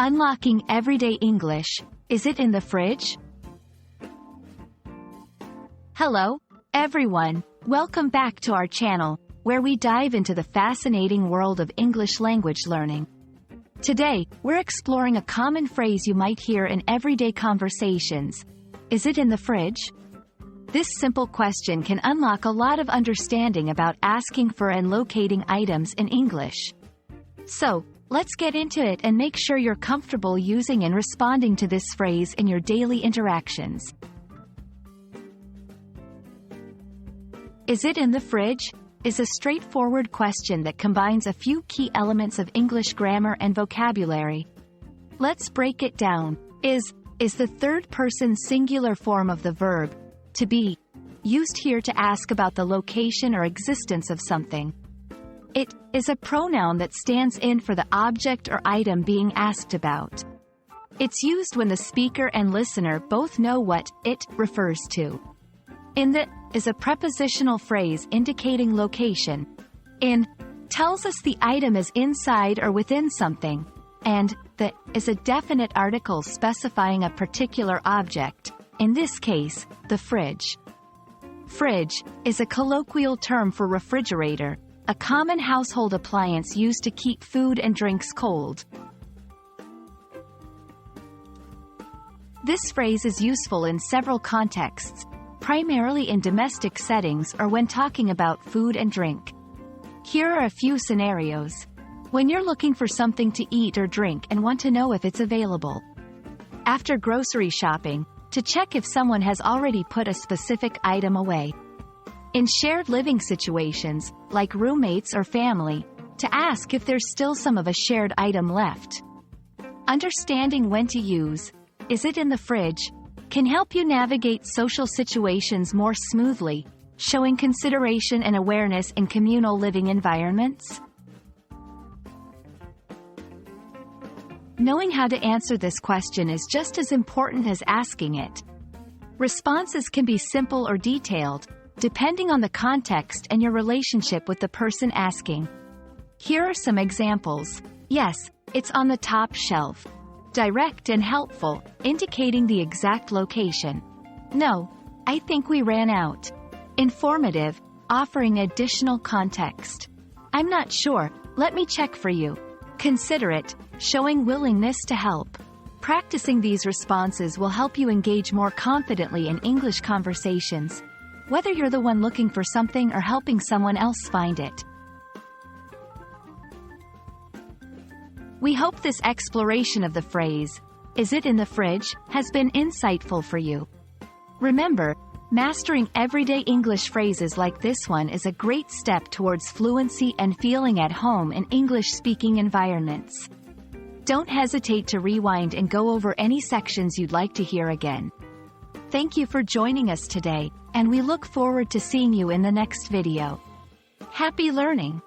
Unlocking everyday English. Is it in the fridge? Hello, everyone. Welcome back to our channel, where we dive into the fascinating world of English language learning. Today, we're exploring a common phrase you might hear in everyday conversations. Is it in the fridge? This simple question can unlock a lot of understanding about asking for and locating items in English. So, let's get into it and make sure you're comfortable using and responding to this phrase in your daily interactions. Is it in the fridge? Is a straightforward question that combines a few key elements of English grammar and vocabulary. Let's break it down. Is the third-person singular form of the verb, to be, used here to ask about the location or existence of something. It is a pronoun that stands in for the object or item being asked about. It's used when the speaker and listener both know what it refers to. In the is a prepositional phrase indicating location. In tells us the item is inside or within something, and the is a definite article specifying a particular object, in this case, the fridge. Fridge is a colloquial term for refrigerator, a common household appliance used to keep food and drinks cold. This phrase is useful in several contexts, primarily in domestic settings or when talking about food and drink. Here are a few scenarios. When you're looking for something to eat or drink and want to know if it's available. After grocery shopping, to check if someone has already put a specific item away. In shared living situations, like roommates or family, to ask if there's still some of a shared item left. Understanding when to use, is it in the fridge, can help you navigate social situations more smoothly, showing consideration and awareness in communal living environments. Knowing how to answer this question is just as important as asking it. Responses can be simple or detailed, depending on the context and your relationship with the person asking. Here are some examples. Yes, it's on the top shelf. Direct and helpful, indicating the exact location. No, I think we ran out. Informative, offering additional context. I'm not sure, let me check for you. Considerate, showing willingness to help. Practicing these responses will help you engage more confidently in English conversations, whether you're the one looking for something or helping someone else find it. We hope this exploration of the phrase, "Is it in the fridge?" has been insightful for you. Remember, mastering everyday English phrases like this one is a great step towards fluency and feeling at home in English-speaking environments. Don't hesitate to rewind and go over any sections you'd like to hear again. Thank you for joining us today, and we look forward to seeing you in the next video. Happy learning!